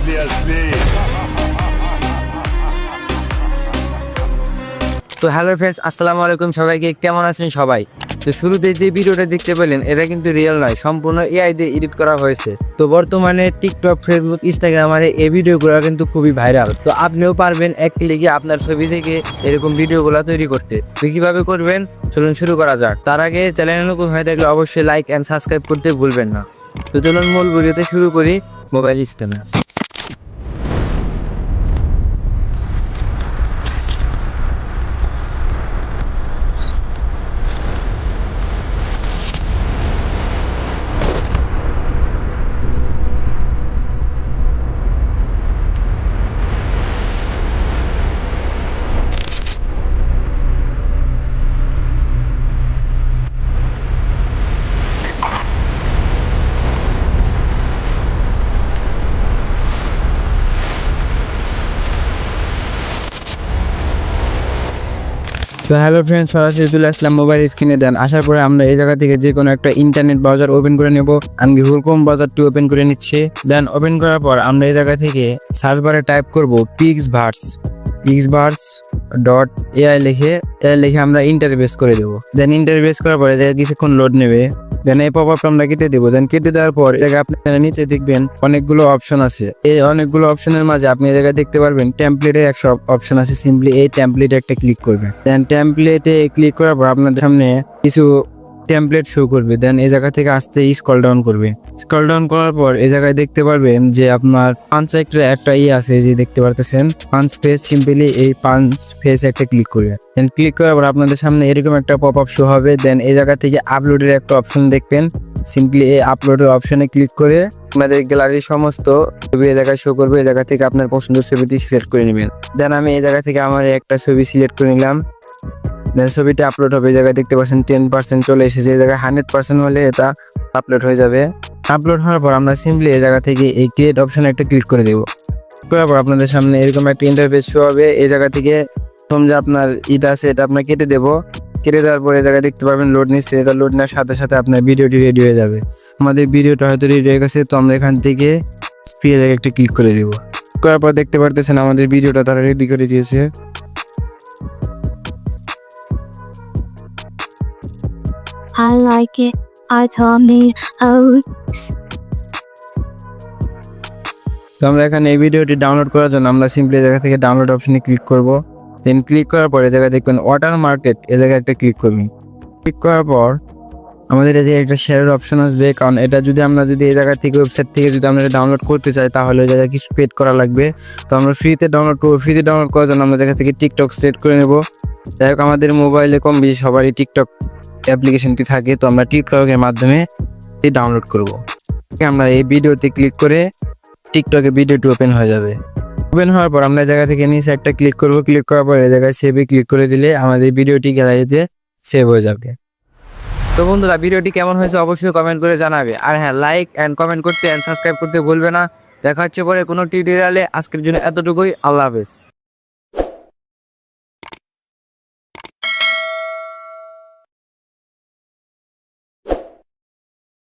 তো hello friends, আসসালামু আলাইকুম। সবাইকে কেমন আছেন সবাই? তো শুরুতে যে ভিডিওটা দেখতে পেলেন এটা কিন্তু রিয়েল নয়, সম্পূর্ণ এআই দিয়ে এডিট করা হয়েছে। তো বর্তমানে টিকটক, ফেসবুক, ইনস্টাগ্রামে এই ভিডিওগুলো কিন্তু খুবই ভাইরাল। তো আপনিও পারবেন এক ক্লিকে আপনার ছবি থেকে এরকম ভিডিওগুলো তৈরি করতে। তো কিভাবে করবেন চলুন শুরু করা যাক। তার আগে চ্যানেলে নতুন হয়ে থাকলে অবশ্যই লাইক এন্ড সাবস্ক্রাইব করতে ভুলবেন না। তো চলুন মূল ভিডিওতে শুরু করি। মোবাইল স্ক্রিনে তো হ্যালো ফ্রেন্ডস, সরাসরি চলে আসলাম মোবাইল স্ক্রিনে। দেন আসার পরে আমরা এই জায়গা থেকে যে কোনো একটা ইন্টারনেট ব্রাউজার ওপেন করে নেব। আমি গুগল ক্রোম ব্রাউজারটি ওপেন করে নিচ্ছি। দেন ওপেন করার পর আমরা এই জায়গা থেকে সার্চ বারে টাইপ করব pixverse.ai লিখে আমরা ইন্টারফেস করে দেবো। দেন ইন্টারফেস করার পরে কিছুক্ষণ লোড নেবে। দেন এই পপআপটা আমরা কেটে দেবো। দেন কেটে দেওয়ার পর আপনারা নিচে দেখবেন অনেকগুলো অপশন আছে। এই অনেকগুলো অপশনের মাঝে আপনি এই জায়গায় দেখতে পারবেন টেমপ্লেটের একটা অপশন আছে। সিম্পলি এই টেমপ্লেটে একটা ক্লিক করবেন। দেন টেমপ্লেটে ক্লিক করার পর আপনাদের সামনে কিছু টেমপ্লেট শো করবে। দেন এই জায়গা থেকে আস্তে স্ক্রল ডাউন করবে। স্ক্রল ডাউন করার পর এই জায়গায় দেখতে পারবেন যে আপনার পাঁচ একটা আছে, যে দেখতে পারতেছেন পাঁচ ফেস। সিম্পলি এই পাঁচ ফেস একটা ক্লিক করবেন। দেন ক্লিক করার পর আপনাদের সামনে এরকম একটা পপ আপ শো হবে। দেন এই জায়গা থেকে আপলোডের একটা অপশন দেখবেন। সিম্পলি এই আপলোডের অপশনে ক্লিক করে আপনাদের গ্যালারির সমস্ত ছবি এই জায়গায় শো করবে। এই জায়গা থেকে আপনার পছন্দের ছবিটি সিলেক্ট করে নেবেন। দেন আমি এই জায়গা থেকে আমার একটা ছবি সিলেক্ট করে নিলাম। দেন ছবিটা আপলোড হবে। এই জায়গায় দেখতে পাচ্ছেন 10% চলে এসেছে। এই জায়গায় 100% হলে এটা আপলোড হয়ে যাবে। আপলোড হওয়ার পর আমরা সিম্পলি এই জায়গা থেকে এই ক্রিয়েট অপশনে একটা ক্লিক করে দেবো। করার পর আপনাদের সামনে এরকম একটা ইন্টারফেস শো হবে। এই জায়গা থেকে প্রথম যে আপনার ইটা আছে এটা আপনার কেটে দেবো। কেটে দেওয়ার পরে এই জায়গায় দেখতে পারবেন লোড নিচ্ছে। এটা লোড নেওয়ার সাথে সাথে আপনার ভিডিওটি রেডি হয়ে যাবে। আমাদের ভিডিওটা হয়তো রেডি হয়ে গেছে। তো আমরা এখান থেকে স্পিড জায়গায় একটা ক্লিক করে দেবো। করার পর দেখতে পারতেছেন আমাদের ভিডিওটা তারা রেডি করে দিয়েছে। I like it. I told me out. তো আমরা এখানে এই ভিডিওটি ডাউনলোড করার জন্য আমরা সিম্পলি জায়গা থেকে ডাউনলোড অপশনে ক্লিক করব। দেন ক্লিক করার পরে জায়গায় দেখবেন ওয়াটার মার্কেট, এই জায়গায় একটা ক্লিক করবেন। ক্লিক করার পর আমাদের এই যে একটা শেয়ারের অপশন আসবে। কারণ এটা যদি আমরা এই জায়গা থেকে ওয়েবসাইট থেকে যদি আমরা ডাউনলোড করতে চাই তাহলে ওই জায়গায় কিছু পেড করা লাগবে। তো আমরা ফ্রিতে ডাউনলোড করবো। ফ্রিতে ডাউনলোড করার জন্য আমরা জায়গা থেকে টিকটক সেট করে নেব। যাই হোক, আমাদের মোবাইলে কম বেশি সবারই টিকটক অ্যাপ্লিকেশনটি থাকে। তো আমরা টিকটকের মাধ্যমে ডাউনলোড করব। আমরা এই ভিডিওতে ক্লিক করে টিকটকে ভিডিওটি ওপেন হয়ে যাবে। ওপেন হওয়ার পর আমরা জায়গা থেকে নিচে একটা ক্লিক করব। ক্লিক করার পর এই জায়গায় সেভে ক্লিক করে দিলে আমাদের ভিডিওটি গ্যালারিতে সেভ হয়ে যাবে। তো বন্ধুরা, ভিডিওটি কেমন হয়েছে অবশ্যই কমেন্ট করে জানাবে। আর হ্যাঁ, লাইক এন্ড কমেন্ট করতে এন্ড সাবস্ক্রাইব করতে ভুলবে না। দেখা হচ্ছে পরে কোনো টিউটোরিয়ালে। আজকের জন্য এতটুকুই। আল্লাহ হাফেজ।